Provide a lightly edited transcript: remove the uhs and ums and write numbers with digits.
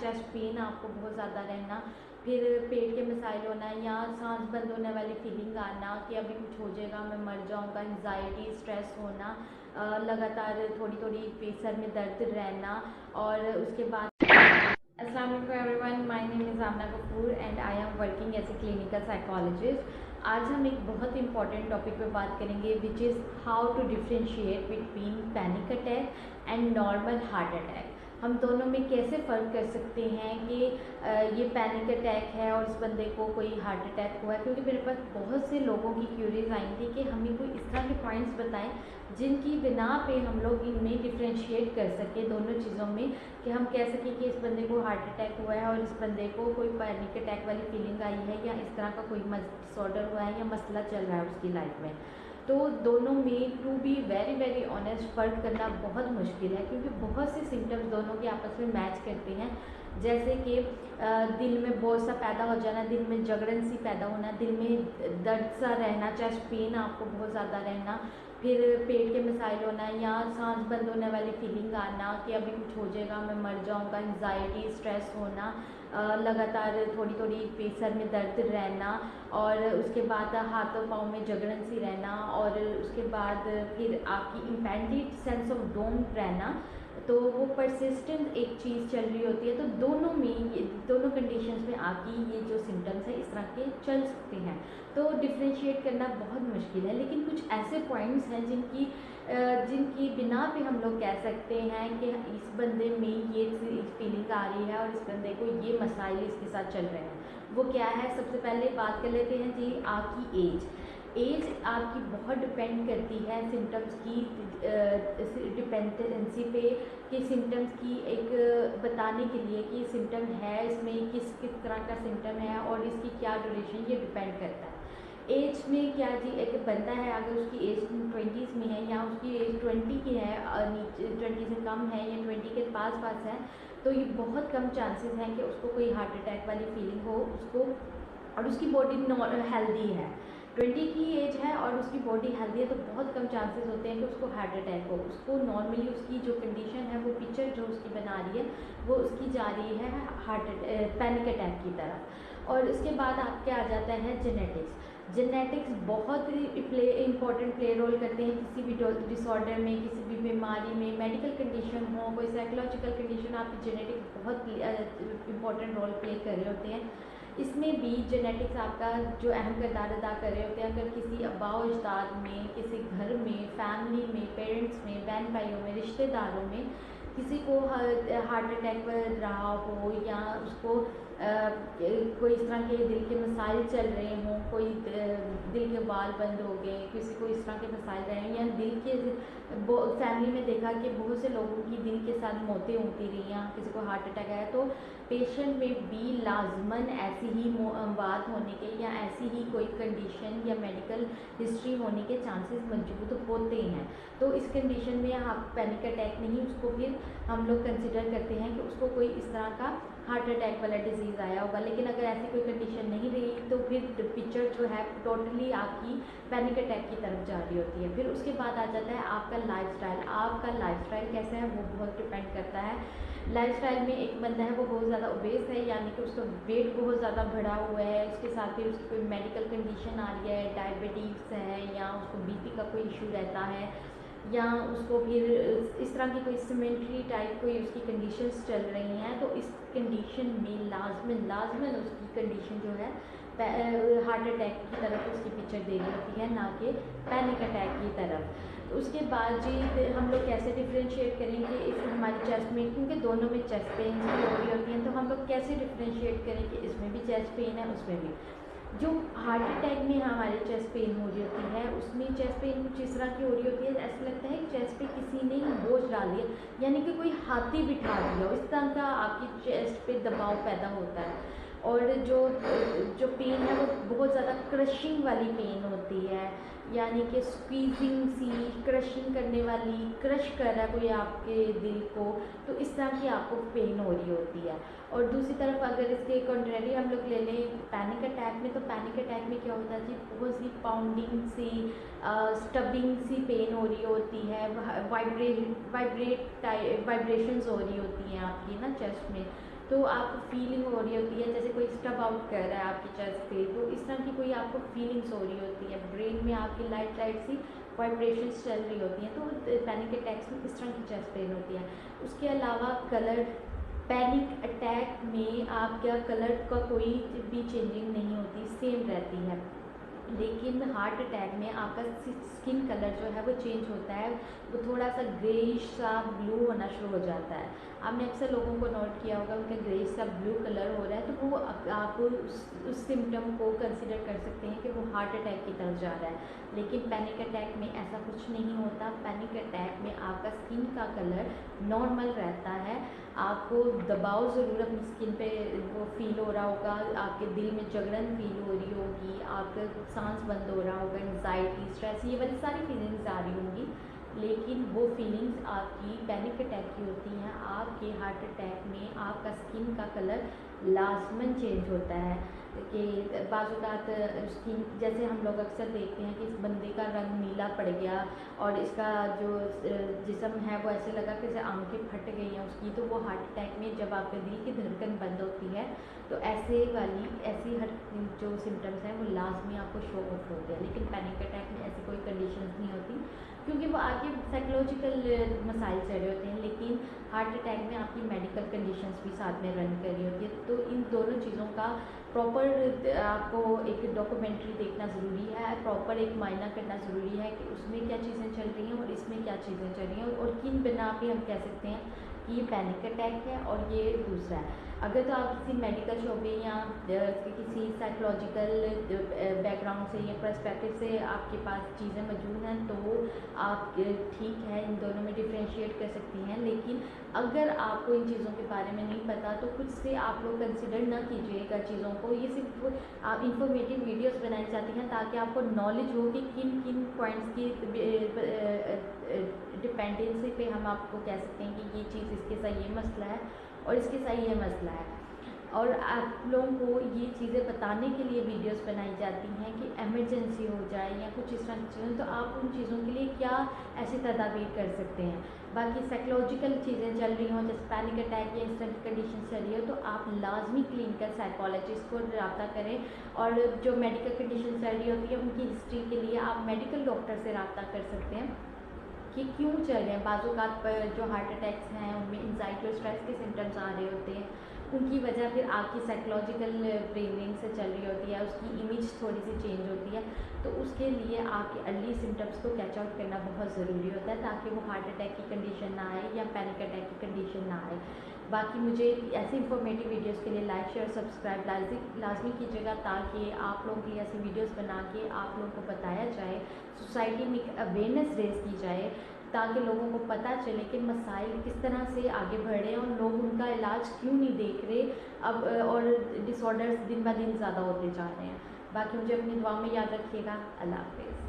Chest pain आपको बहुत ज़्यादा रहना, फिर पेट के मसाइल होना या सांस बंद होने वाली फीलिंग आना कि अभी कुछ हो जाएगा, मैं मर जाऊंगा, एंजाइटी, स्ट्रेस होना, लगातार थोड़ी थोड़ी सर में दर्द रहना। और उसके बाद अस्सलाम वालेकुम everyone, my name is Aamna Kapoor and I am working as a clinical psychologist. आज हम एक बहुत इंपॉर्टेंट टॉपिक पे बात करेंगे which is how to differentiate between panic attack and normal heart attack. हम दोनों में कैसे फ़र्क कर सकते हैं कि ये पैनिक अटैक है और इस बंदे को कोई हार्ट अटैक हुआ है। क्योंकि मेरे पास बहुत से लोगों की क्यूरीज आई थी कि हमें कोई इस तरह के पॉइंट्स बताएं जिनकी बिना पे हम लोग इनमें डिफ्रेंशिएट कर सकें दोनों चीज़ों में, कि हम कह सकें कि इस बंदे को हार्ट अटैक हुआ है और इस बंदे को कोई पैनिक अटैक वाली फीलिंग आई है या इस तरह का कोई डिसऑर्डर हुआ है या मसला चल रहा है उसकी लाइफ में। तो दोनों में to be very very honest फ़र्क करना बहुत मुश्किल है, क्योंकि बहुत से सिम्टम्स दोनों के आपस में मैच करते हैं। जैसे कि दिल में बोझ सा पैदा हो जाना, दिल में जगड़न सी पैदा होना, दिल में दर्द सा रहना, चेस्ट पेन आपको बहुत ज़्यादा रहना, फिर पेट के मसाइल होना या सांस बंद होने वाली फीलिंग आना कि अभी कुछ हो जाएगा, मैं मर जाऊंगा, एंजाइटी, स्ट्रेस होना, लगातार थोड़ी थोड़ी सर में दर्द रहना, और उसके बाद हाथों पाँव में जगड़न सी रहना, और उसके बाद फिर आपकी इम्पेंडेड सेंस ऑफ डोम रहना। तो वो परसिस्टेंट एक चीज़ चल रही होती है। तो दोनों में ये दोनों कंडीशंस में आपकी ये जो सिम्टम्स हैं इस तरह के चल सकते हैं। तो डिफ्रेंशिएट करना बहुत मुश्किल है, लेकिन कुछ ऐसे पॉइंट्स हैं जिनकी बिना पे हम लोग कह सकते हैं कि इस बंदे में ये फीलिंग आ रही है और इस बंदे को ये मसाइल इसके साथ चल रहे हैं। वो क्या है? सबसे पहले बात कर लेते हैं जी आपकी एज आपकी बहुत डिपेंड करती है सिम्टम्स की डिपेंडेंसी पे, कि सिम्टम्स की एक बताने के लिए कि सिम्टम है, इसमें किस तरह का सिम्टम है और इसकी क्या ड्यूरेशन, ये डिपेंड करता है। एज में क्या जी, एक बंदा है अगर उसकी एज 20s में है या उसकी एज 20 की है, नीचे 20 से कम है या 20 के पास है, तो ये बहुत कम चांसेस हैं कि उसको कोई हार्ट अटैक वाली फीलिंग हो उसको, और उसकी बॉडी हेल्दी है। 20 की एज है और उसकी बॉडी हेल्दी है, तो बहुत कम चांसेस होते हैं कि उसको हार्ट अटैक हो। उसको नॉर्मली उसकी जो कंडीशन है, वो पिक्चर जो उसकी बना रही है, वो उसकी जा रही है पैनिक अटैक की तरफ। और इसके बाद आपके आ जाता है जेनेटिक्स बहुत इंपॉर्टेंट प्ले रोल करते हैं किसी भी डिसऑर्डर में, किसी भी बीमारी में, मेडिकल कंडीशन हो, कोई साइकोलॉजिकल कंडीशन, आपकी जेनेटिक्स बहुत इंपॉर्टेंट रोल प्ले कर रहे होते हैं। इसमें भी जेनेटिक्स आपका जो अहम किरदार अदा कर रहे होते हैं। अगर किसी आबाओ अजदाद में, किसी घर में, फैमिली में, पेरेंट्स में, बहन भाइयों में, रिश्तेदारों में किसी को हार्ट अटैक रहा हो या उसको कोई इस तरह के दिल के मसाइल चल रहे हों, कोई दिल के बाल बंद हो गए, किसी को इस तरह के मसाइल रहे हैं, या दिल के फैमिली में देखा कि बहुत से लोगों की दिल के साथ मौतें होती रही हैं, किसी को हार्ट अटैक आया, तो पेशेंट में भी लाजमन ऐसी ही बात होने के या ऐसी ही कोई कंडीशन या मेडिकल हिस्ट्री होने के चांसेस मौजूद होते हैं। तो इस कंडीशन में आप पैनिक अटैक नहीं, उसको फिर हम लोग कंसिडर करते हैं कि उसको कोई इस तरह का हार्ट अटैक वाला डिजीज़ आया होगा। लेकिन अगर ऐसी कोई कंडीशन नहीं रही तो फिर पिक्चर जो है टोटली आपकी पैनिक अटैक की तरफ जा रही होती है। फिर उसके बाद आ जाता है आपका लाइफस्टाइल कैसा है, वो बहुत डिपेंड करता है। लाइफस्टाइल में एक बंदा है वो बहुत ज़्यादा ओबेस है, यानी कि उसका वेट बहुत ज़्यादा बढ़ा हुआ है, उसके साथ फिर उसकी कोई मेडिकल कंडीशन आ रही है, डायबिटीज़ है, या उसको बीपी का कोई इशू रहता है, या उसको फिर इस तरह की कोई सीमेंट्री टाइप कोई उसकी कंडीशंस चल रही हैं, तो इस कंडीशन में लाजमन उसकी कंडीशन जो है हार्ट अटैक की तरफ उसकी पिक्चर दे रही होती है, ना कि पैनिक अटैक की तरफ। तो उसके बाद जी हम लोग कैसे डिफ्रेंशिएट करेंगे इस हमारी चेस्ट में, क्योंकि दोनों में चेस्ट पेन हो रही होती हैं, तो हम लोग कैसे डिफ्रेंशिएट करें कि इसमें भी चेस्ट पेन है, उसमें भी। जो हार्ट अटैक में हमारे चेस्ट पेन हो रही होती है, उसमें चेस्ट पेन कुछ इस तरह की हो रही होती है, ऐसा लगता है कि चेस्ट पे किसी ने बोझ डाल दिया, यानी कि कोई हाथी बिठा दिया हो, इस तरह का आपकी चेस्ट पे दबाव पैदा होता है। और जो पेन है वो बहुत ज़्यादा क्रशिंग वाली पेन होती है, यानी कि स्क्वीजिंग सी, क्रशिंग करने वाली, क्रश कर रहा है कोई आपके दिल को, तो इस तरह की आपको पेन हो रही होती है। और दूसरी तरफ अगर इसके कंट्रेरी हम लोग ले लें पैनिक अटैक में, तो पैनिक अटैक में क्या होता है जी, बहुत सी पाउंडिंग सी, स्टबिंग सी पेन हो रही होती है, वाइब्रेशंस हो रही होती हैं आपकी ना चेस्ट में, तो आपको फीलिंग हो रही होती है जैसे कोई स्टब आउट कर रहा है आपकी चेस्ट पे, तो इस तरह की कोई आपको फीलिंग्स हो रही होती है, ब्रेन में आपकी लाइट लाइट सी वाइब्रेशंस चल रही होती हैं, तो पैनिक अटैक्स में इस तरह की चेस्ट पेन होती है। उसके अलावा कलर, पैनिक अटैक में आपका कलर का कोई भी चेंजिंग नहीं होती, सेम रहती है। लेकिन हार्ट अटैक में आपका स्किन कलर जो है वो चेंज होता है, वो थोड़ा सा ग्रेइश सा ब्लू होना शुरू हो जाता है। आपने अक्सर लोगों को नोट किया होगा उनका ग्रेइश सा ब्लू कलर हो रहा है, तो वो आप उस सिम्टम को कंसिडर कर सकते हैं कि वो हार्ट अटैक की तरफ जा रहा है। लेकिन पैनिक अटैक में ऐसा कुछ नहीं होता। पैनिक अटैक में आपका स्किन का कलर नॉर्मल रहता है, आपको दबाव ज़रूर अपनी स्किन पे वो फील हो रहा होगा, आपके दिल में जगड़न फील हो रही होगी, आपका सांस बंद हो रहा होगा, एंजाइटी, स्ट्रेस, ये वाली सारी फीलिंग्स आ रही होंगी। लेकिन वो फीलिंग्स आपकी पैनिक अटैक की होती हैं। आपके हार्ट अटैक में आपका स्किन का कलर लाजमन चेंज होता है कि बाज़ात स्किन, जैसे हम लोग अक्सर देखते हैं कि इस बंदे का रंग नीला पड़ गया और इसका जो जिस्म है वो ऐसे लगा कि जैसे आंखें फट गई हैं उसकी, तो वो हार्ट अटैक में जब आपके दिल की धड़कन बंद होती है तो ऐसी हर जो सिम्टम्स हैं वो लाजमी आपको शो ऑफ होते हैं। लेकिन पैनिक अटैक में ऐसी कोई कंडीशंस नहीं होती, क्योंकि वो आगे साइकोलॉजिकल मसाइल चल रहे होते हैं। लेकिन हार्ट अटैक में आपकी मेडिकल कंडीशंस भी साथ में रन कर रही होती है। तो इन दोनों चीज़ों का प्रॉपर आपको एक डॉक्यूमेंट्री देखना ज़रूरी है, प्रॉपर एक मायना करना ज़रूरी है कि उसमें क्या चीज़ें चल रही हैं और इसमें क्या चीज़ें चल रही हैं, और किन बिना पे हम कह सकते हैं कि ये पैनिक अटैक है और ये दूसरा है। अगर तो आप किसी मेडिकल शोबे या किसी साइकोलॉजिकल बैकग्राउंड से या पर्सपेक्टिव से आपके पास चीज़ें मौजूद हैं तो आप ठीक है, इन दोनों में डिफ्रेंशिएट कर सकती हैं। लेकिन अगर आपको इन चीज़ों के बारे में नहीं पता तो खुद से आप लोग कंसिडर ना कीजिएगा चीज़ों को। ये सिर्फ आप इंफॉर्मेटिव वीडियोस बनाई जाती हैं ताकि आपको नॉलेज हो कि किन किन पॉइंट्स की डिपेंडेंसी पे हम आपको कह सकते हैं कि ये चीज़ इसके साथ ये मसला है और इसके साथ ये मसला है। और आप लोगों को ये चीज़ें बताने के लिए वीडियोस बनाई जाती हैं कि इमरजेंसी हो जाए या कुछ इस तरह की चीज़ें, तो आप उन चीज़ों के लिए क्या ऐसी तदाबीर कर सकते हैं। बाकी साइकोलॉजिकल चीज़ें चल रही हों जैसे पैनिक अटैक या इस तरह की कंडीशन चल रही हो तो आप लाजमी क्लिनिकल साइकोलॉजिस्ट को रब्ता करें, और जो मेडिकल कंडीशन चल रही होती है उनकी हिस्ट्री के लिए आप मेडिकल डॉक्टर से रब्ता कर सकते हैं कि क्यों चल रहे हैं। बाज़ात पर जो हार्ट अटैक्स हैं उनमें एंजाइटी और स्ट्रेस के सिम्टम्स आ रहे होते हैं, उनकी वजह फिर आपकी साइकोलॉजिकल ब्रेनिंग से चल रही होती है, उसकी इमेज थोड़ी सी चेंज होती है। तो उसके लिए आपके अर्ली सिम्टम्स को कैच आउट करना बहुत ज़रूरी होता है ताकि वो हार्ट अटैक की कंडीशन ना आए या पैनिक अटैक की कंडीशन ना आए। बाकी मुझे ऐसे इंफॉर्मेटिव वीडियोस के लिए लाइक शेयर सब्सक्राइब लाजमी कीजिएगा ताकि आप लोगों के लिए ऐसी वीडियोस बना के आप लोगों को बताया जाए, सोसाइटी में एक अवेयरनेस रेज की जाए ताकि लोगों को पता चले कि मसाइल किस तरह से आगे बढ़ रहे हैं और लोग उनका इलाज क्यों नहीं देख रहे अब, और डिसऑर्डर्स दिन ब दिन ज़्यादा होते जा रहे हैं। बाकी मुझे अपनी दुआ में याद रखिएगा। अल्लाह हाफ़िज़।